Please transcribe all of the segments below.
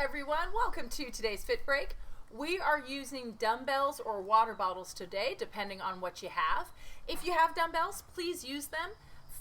everyone, welcome to today's Fitbreak. We are using dumbbells or water bottles today, depending on what you have. If you have dumbbells, please use them.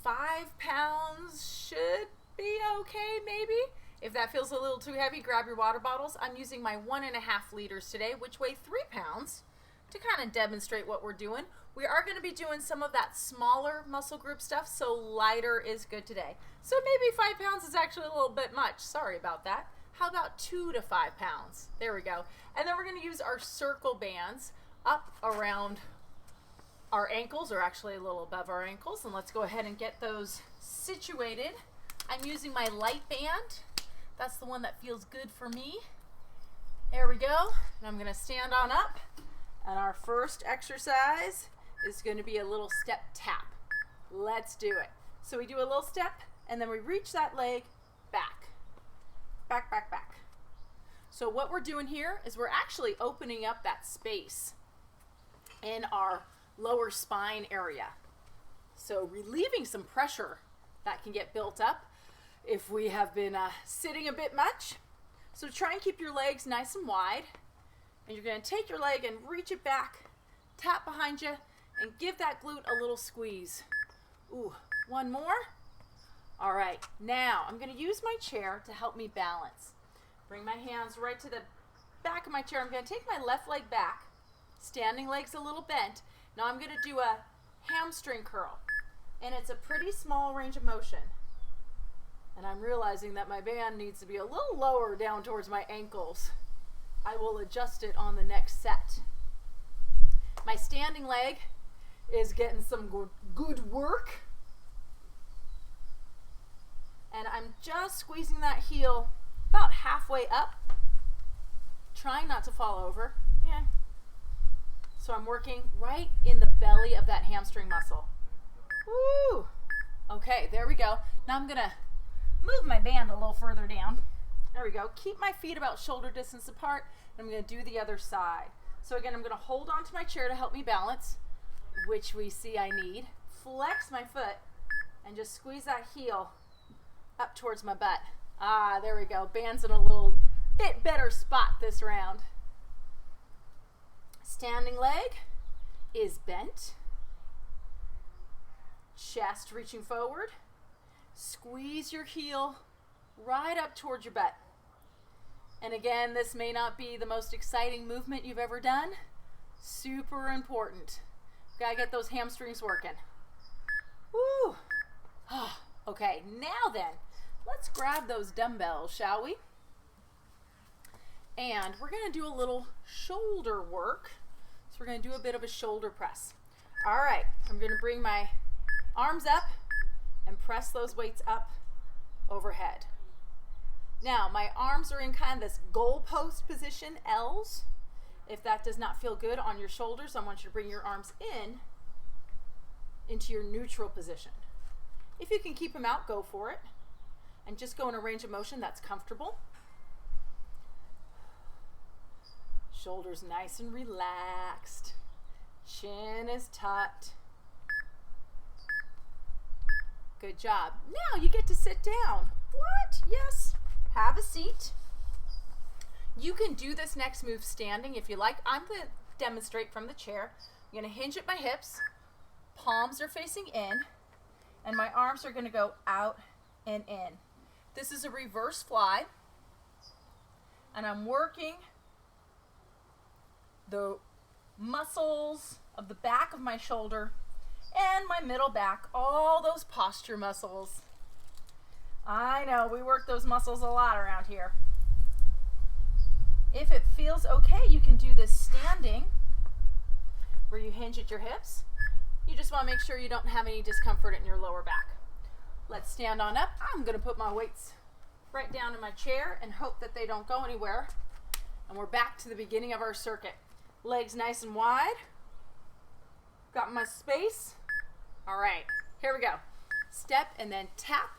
5 pounds should be okay, maybe. If that feels a little too heavy, grab your water bottles. I'm using my 1.5 liters today, which weigh 3 pounds, to kind of demonstrate what we're doing. We are going to be doing some of that smaller muscle group stuff, so lighter is good today. So maybe 5 pounds is actually a little bit much. Sorry about that. How about 2 to 5 pounds? There we go. And then we're going to use our circle bands up around our ankles, or actually a little above our ankles. And let's go ahead and get those situated. I'm using my light band. That's the one that feels good for me. There we go. And I'm going to stand on up. And our first exercise is going to be a little step tap. Let's do it. So we do a little step, and then we reach that leg back. Back, back, back. So what we're doing here is we're actually opening up that space in our lower spine area. So relieving some pressure that can get built up if we have been sitting a bit much. So try and keep your legs nice and wide. And you're going to take your leg and reach it back, tap behind you, and give that glute a little squeeze. Ooh, one more. All right, now I'm going to use my chair to help me balance. Bring my hands right to the back of my chair. I'm going to take my left leg back, standing legs a little bent. Now I'm going to do a hamstring curl, and it's a pretty small range of motion. And I'm realizing that my band needs to be a little lower down towards my ankles. I will adjust it on the next set. My standing leg is getting some good work. And I'm just squeezing that heel about halfway up, trying not to fall over. Yeah. So I'm working right in the belly of that hamstring muscle. Woo! Okay, there we go. Now I'm gonna move my band a little further down. There we go. Keep my feet about shoulder distance apart, and I'm going to do the other side. So again, I'm going to hold on to my chair to help me balance, which we see I need. Flex my foot, and just squeeze that heel up towards my butt. Ah, there we go. Band's in a little bit better spot this round. Standing leg is bent. Chest reaching forward. Squeeze your heel right up towards your butt. And again, this may not be the most exciting movement you've ever done. Super important. Gotta get those hamstrings working. Woo! Okay, now then, let's grab those dumbbells, shall we? And we're gonna do a little shoulder work. So we're gonna do a bit of a shoulder press. All right, I'm gonna bring my arms up and press those weights up overhead. Now, my arms are in kind of this goalpost position, L's. If that does not feel good on your shoulders, I want you to bring your arms into your neutral position. If you can keep them out, go for it. And just go in a range of motion that's comfortable. Shoulders nice and relaxed. Chin is tucked. Good job. Now you get to sit down. What? Yes. Have a seat. You can do this next move standing if you like. I'm going to demonstrate from the chair. I'm going to hinge at my hips. Palms are facing in. And my arms are going to go out and in. This is a reverse fly. And I'm working the muscles of the back of my shoulder and my middle back, all those posture muscles. I know, we work those muscles a lot around here. If it feels okay, you can do this standing, where you hinge at your hips. You just want to make sure you don't have any discomfort in your lower back. Let's stand on up. I'm going to put my weights right down in my chair and hope that they don't go anywhere. And we're back to the beginning of our circuit. Legs nice and wide. Got my space. All right, here we go. Step and then tap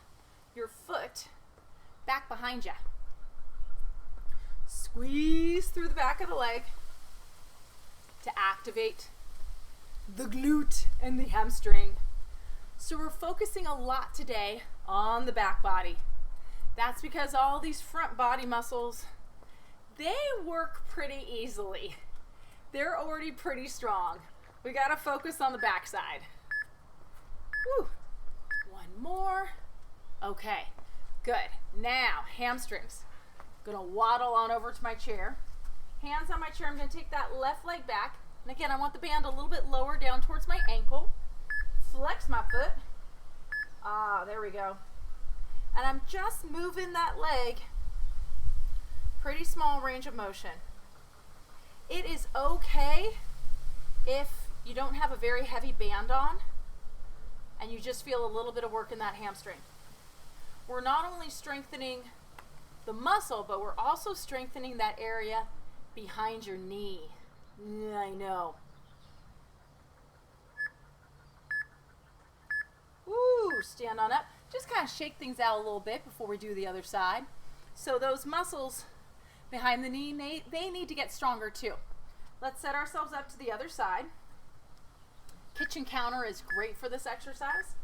your foot back behind you. Squeeze through the back of the leg to activate the glute and the hamstring. So we're focusing a lot today on the back body. That's because all these front body muscles they work pretty easily. They're already pretty strong. We gotta focus on the backside. Woo. One more. Okay, good. Now, hamstrings. Gonna waddle on over to my chair. Hands on my chair. I'm gonna take that left leg back. And again, I want the band a little bit lower down towards my ankle. Flex my foot. Ah, there we go. And I'm just moving that leg. Pretty small range of motion. It is okay if you don't have a very heavy band on and you just feel a little bit of work in that hamstring. We're not only strengthening the muscle, but we're also strengthening that area behind your knee. I know. Woo, stand on up. Just kind of shake things out a little bit before we do the other side. So those muscles behind the knee, they need to get stronger too. Let's set ourselves up to the other side. Kitchen counter is great for this exercise.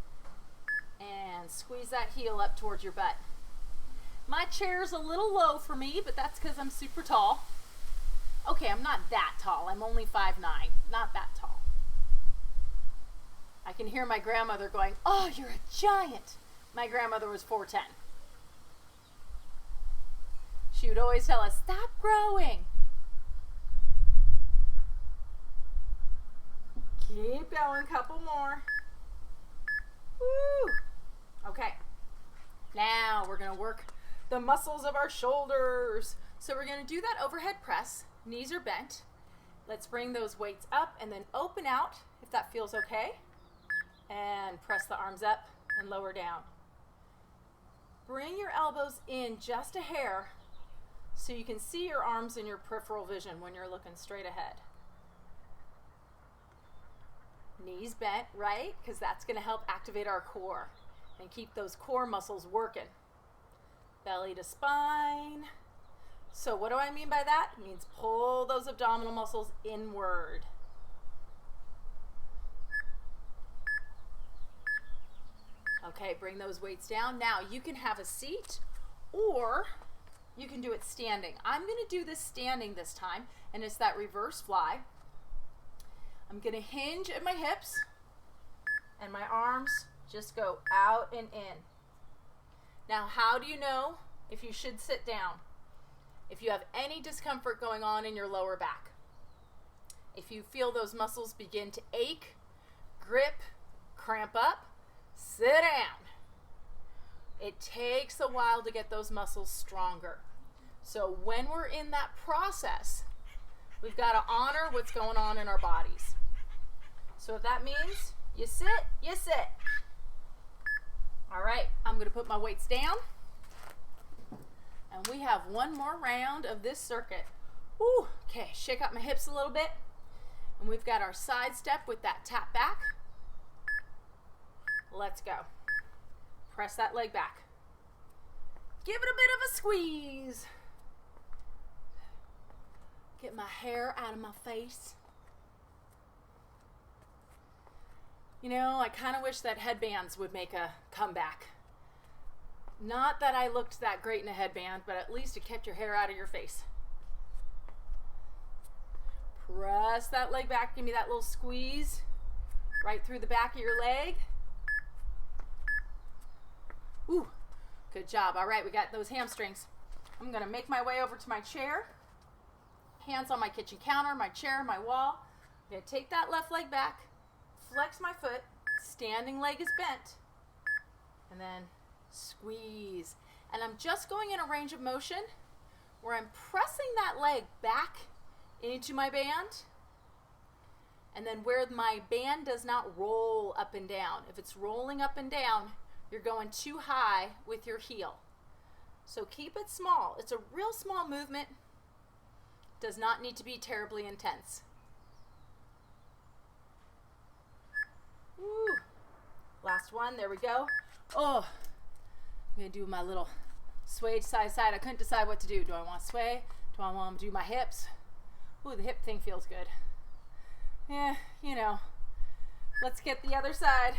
And squeeze that heel up towards your butt. My chair's a little low for me, but that's because I'm super tall. Okay, I'm not that tall. I'm only 5'9", not that tall. I can hear my grandmother going, "Oh, you're a giant." My grandmother was 4'10". She would always tell us, "Stop growing." Keep going, couple more. Woo! Okay. Now we're gonna work the muscles of our shoulders. So we're gonna do that overhead press. Knees are bent. Let's bring those weights up and then open out if that feels okay. And press the arms up and lower down. Bring your elbows in just a hair so you can see your arms in your peripheral vision when you're looking straight ahead. Knees bent, right? Because that's going to help activate our core and keep those core muscles working. Belly to spine. So what do I mean by that? It means pull those abdominal muscles inward. Okay, bring those weights down. Now you can have a seat or you can do it standing. I'm going to do this standing this time, and it's that reverse fly. I'm going to hinge at my hips and my arms just go out and in. Now, how do you know if you should sit down? If you have any discomfort going on in your lower back, if you feel those muscles begin to ache, grip, cramp up, sit down. It takes a while to get those muscles stronger. So when we're in that process, we've got to honor what's going on in our bodies. So if that means you sit, you sit. All right, I'm going to put my weights down. And we have one more round of this circuit. Woo, okay, shake up my hips a little bit. And we've got our side step with that tap back. Let's go. Press that leg back. Give it a bit of a squeeze. Get my hair out of my face. You know, I kind of wish that headbands would make a comeback. Not that I looked that great in a headband, but at least it kept your hair out of your face. Press that leg back. Give me that little squeeze right through the back of your leg. Ooh, good job. All right, we got those hamstrings. I'm going to make my way over to my chair. Hands on my kitchen counter, my chair, my wall. I'm going to take that left leg back, flex my foot, standing leg is bent, and then squeeze. And I'm just going in a range of motion where I'm pressing that leg back into my band, and then where my band does not roll up and down. If it's rolling up and down, you're going too high with your heel. So keep it small. It's a real small movement. Does not need to be terribly intense. Woo. Last one, there we go. Oh, I'm gonna do my little sway side to side. I couldn't decide what to do. Do I want to sway? Do I want to do my hips? Ooh, the hip thing feels good. Yeah, you know. Let's get the other side.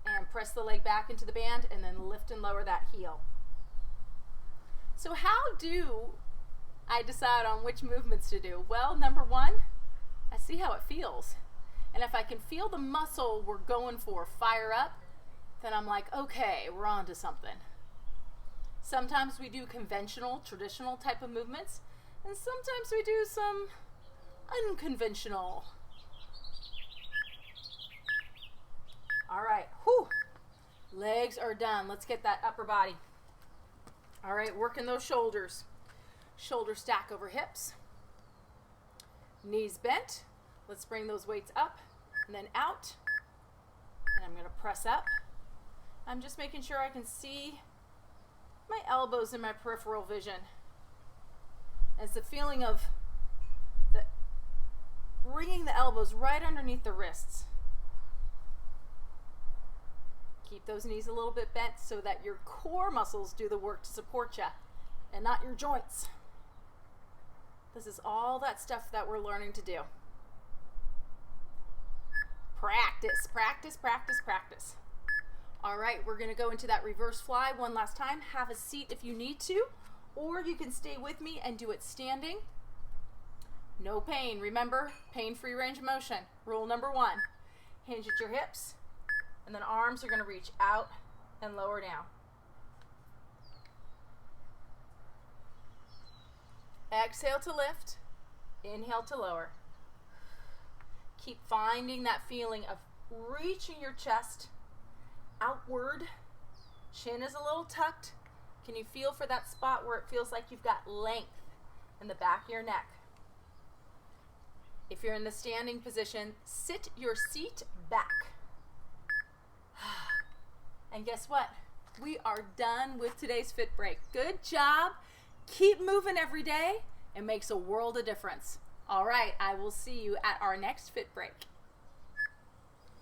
And press the leg back into the band and then lift and lower that heel. So how do I decide on which movements to do? Well, number one, I see how it feels. And if I can feel the muscle we're going for fire up, then I'm like, okay, we're on to something. Sometimes we do conventional, traditional type of movements, and sometimes we do some unconventional. All right, whew. Legs are done. Let's get that upper body. All right, working those shoulders. Shoulder stack over hips. Knees bent. Let's bring those weights up and then out. And I'm going to press up. I'm just making sure I can see my elbows in my peripheral vision. It's the feeling of bringing the elbows right underneath the wrists. Keep those knees a little bit bent so that your core muscles do the work to support you and not your joints. This is all that stuff that we're learning to do. Practice, practice, practice, practice. All right, we're going to go into that reverse fly one last time. Have a seat if you need to, or you can stay with me and do it standing. No pain. Remember, pain-free range of motion. Rule number one, hinge at your hips, and then arms are going to reach out and lower down. Exhale to lift, inhale to lower. Keep finding that feeling of reaching your chest outward. Chin is a little tucked. Can you feel for that spot where it feels like you've got length in the back of your neck? If you're in the standing position, sit your seat back. And guess what? We are done with today's Fit Break. Good job. Keep moving every day. It makes a world of difference. All right, I will see you at our next Fit Break.